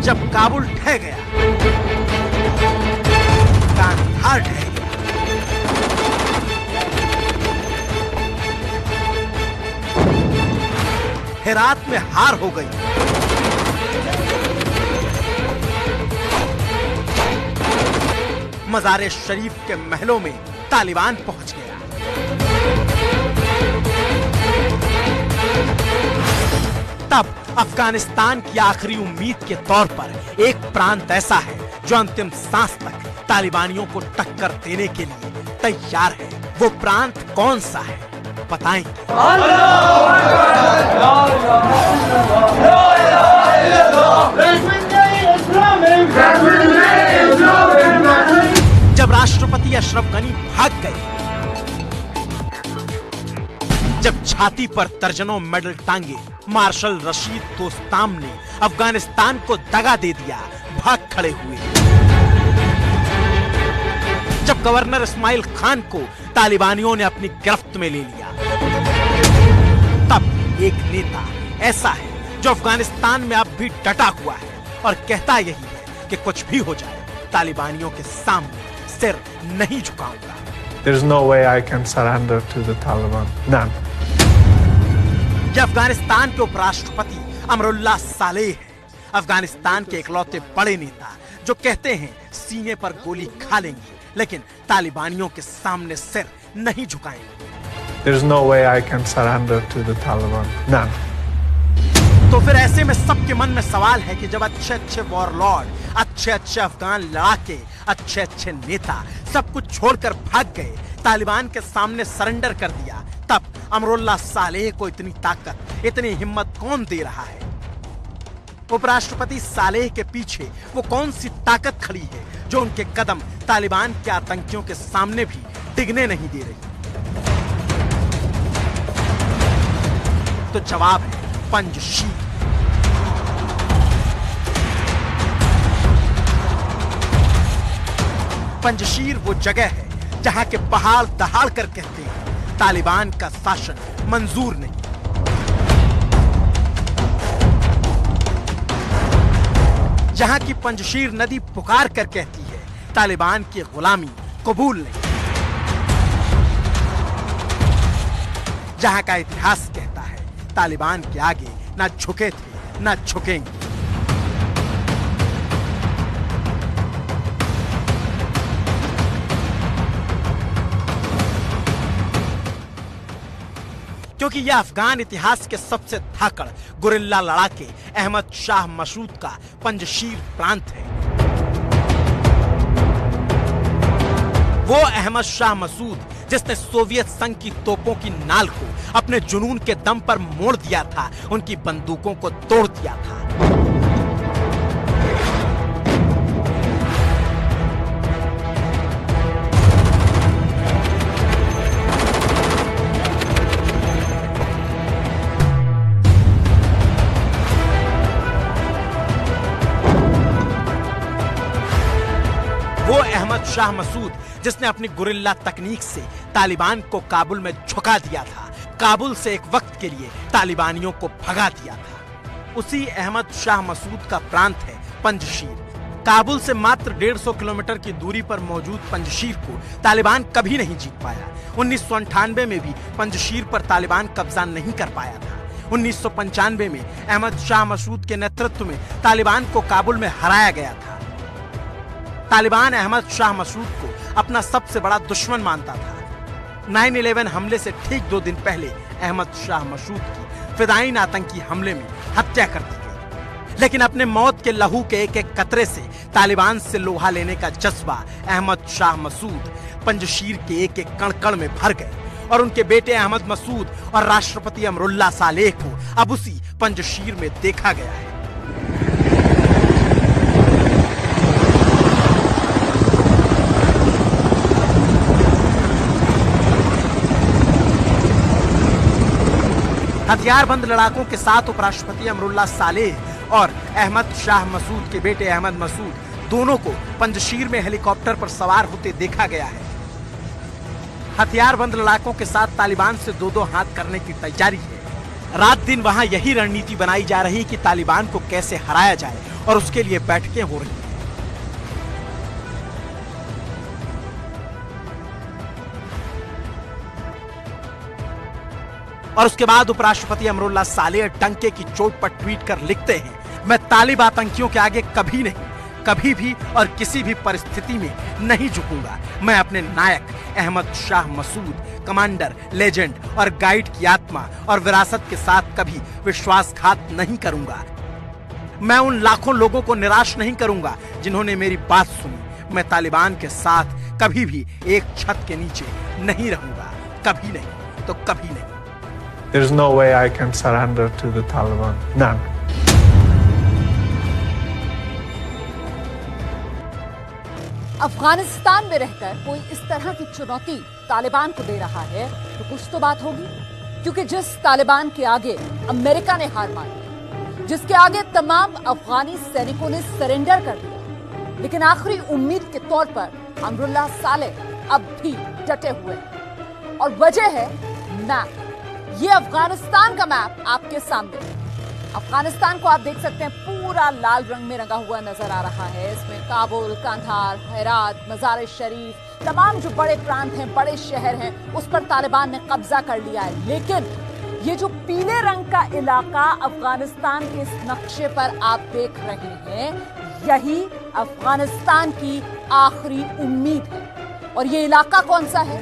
जब काबुल ढह गया, कांधार ढह गया। हेरात में हार हो गई। मज़ारे शरीफ के महलों में तालिबान पहुंच गया। तब अफगानिस्तान की आखिरी उम्मीद के तौर पर एक प्रांत ऐसा है जो अंतिम सांस तक तालिबानियों को टक्कर देने के लिए तैयार है। वो प्रांत कौन सा है, बताएं। जब राष्ट्रपति अशरफ गनी भाग गए, जब छाती पर दर्जनों मेडल टांगे मार्शल रशीद दोस्ताम ने अफगानिस्तान को दगा दे दिया, भाग खड़े हुए। जब गवर्नर इस्माइल खान को तालिबानियों ने अपनी गिरफ्त में ले लिया, तब एक नेता ऐसा है जो अफगानिस्तान में अब भी डटा हुआ है और कहता यही है कि कुछ भी हो जाए, तालिबानियों के सामने सिर नहीं झुकाऊंगा। There's no way I can surrender to the Taliban. None. ये अफगानिस्तान के उपराष्ट्रपति अमरुल्लाह सालेह है, अफगानिस्तान के इकलौते बड़े नेता जो कहते हैं सीने पर गोली खा लेंगे लेकिन तालिबानियों के सामने सिर नहीं झुकाएंगे। There's no way I can surrender to the Taliban. None. तो फिर ऐसे में सबके मन में सवाल है कि जब अच्छे अच्छे वॉरलॉर्ड, अच्छे अच्छे अफगान लड़ाके, अच्छे अच्छे नेता सब कुछ छोड़कर भाग गए, तालिबान के सामने सरेंडर कर दिया, तब अमरुल्लाह सालेह को इतनी ताकत, इतनी हिम्मत कौन दे रहा है? उपराष्ट्रपति सालेह के पीछे वो कौन सी ताकत खड़ी है जो उनके कदम तालिबान के आतंकियों के सामने भी डिगने नहीं दे रही? तो जवाब है पंजशीर। पंजशीर वो जगह है जहां के पहाड़ दहाड़ कर कहते हैं तालिबान का शासन मंजूर नहीं। जहां की पंजशीर नदी पुकार कर कहती है तालिबान की गुलामी कबूल नहीं। जहां का इतिहास कहता है तालिबान के आगे ना झुके थे ना झुकेंगे। क्योंकि यह अफगान इतिहास के सबसे धाकड़ गुरिल्ला लड़ाके अहमद शाह मसूद का पंजशीर प्रांत है। वो अहमद शाह मसूद जिसने सोवियत संघ की तोपों की नाल को अपने जुनून के दम पर मोड़ दिया था, उनकी बंदूकों को तोड़ दिया था। वो अहमद शाह मसूद जिसने अपनी गुरिल्ला तकनीक से तालिबान को काबुल में झुका दिया था, काबुल से एक वक्त के लिए तालिबानियों को भगा दिया था। उसी अहमद शाह मसूद का प्रांत है पंजशीर। काबुल से मात्र 150 किलोमीटर की दूरी पर मौजूद पंजशीर को तालिबान कभी नहीं जीत पाया। 1998 में भी पंजशीर पर तालिबान कब्जा नहीं कर पाया था। 1995 में अहमद शाह मसूद के नेतृत्व में तालिबान को काबुल में हराया गया था। तालिबान अहमद शाह मसूद को अपना सबसे बड़ा दुश्मन मानता था। 9/11 हमले से ठीक 2 दिन पहले अहमद शाह मसूद की फिदायीन आतंकी हमले में हत्या कर दी गई। लेकिन अपने मौत के लहू के एक एक कतरे से तालिबान से लोहा लेने का जज्बा अहमद शाह मसूद पंजशीर के एक एक कण कण में भर गए और उनके बेटे अहमद मसूद और राष्ट्रपति अमरुल्लाह सालेह को अब उसी पंजशीर में देखा गया है। हथियारबंद लड़ाकों के साथ उपराष्ट्रपति अमरुल्लाह सालेह और अहमद शाह मसूद के बेटे अहमद मसूद दोनों को पंजशीर में हेलीकॉप्टर पर सवार होते देखा गया है। हथियारबंद लड़ाकों के साथ तालिबान से 2-2 हाथ करने की तैयारी है। रात दिन वहां यही रणनीति बनाई जा रही कि तालिबान को कैसे हराया जाए और उसके लिए बैठकें हो रही हैं। और उसके बाद उपराष्ट्रपति अमरुल्लाह सालेह डंके की चोट पर ट्वीट कर लिखते हैं, मैं तालिब आतंकियों के आगे कभी नहीं, कभी भी और किसी भी परिस्थिति में नहीं झुकूंगा। मैं अपने नायक अहमद शाह मसूद, कमांडर, लेजेंड और गाइड की आत्मा और विरासत के साथ कभी विश्वासघात नहीं करूंगा। मैं उन लाखों लोगों को निराश नहीं करूंगा जिन्होंने मेरी बात सुनी। मैं तालिबान के साथ कभी भी एक छत के नीचे नहीं रहूंगा, कभी नहीं तो कभी नहीं। There's no way I can surrender to the Taliban. None. Afghanistan में रहकर कोई इस तरह की चुनौती तालिबान को दे रहा है तो कुछ तो बात होगी, क्योंकि जिस तालिबान के आगे अमेरिका ने हार मानी, जिसके आगे तमाम अफगानी सैनिकों ने सरेंडर कर दिया, लेकिन आखिरी उम्मीद के तौर पर अमरुल्लाह सालेह अब भी डटे हुए हैं। और वजह है मैप। ये अफगानिस्तान का मैप आपके सामने है। अफगानिस्तान को आप देख सकते हैं, पूरा लाल रंग में रंगा हुआ नजर आ रहा है। इसमें काबुल, कंधार, हेरात, मजार शरीफ, तमाम जो बड़े प्रांत हैं, बड़े शहर हैं, उस पर तालिबान ने कब्जा कर लिया है। लेकिन ये जो पीले रंग का इलाका अफगानिस्तान के इस नक्शे पर आप देख रहे हैं, यही अफगानिस्तान की आखिरी उम्मीद है। और ये इलाका कौन सा है?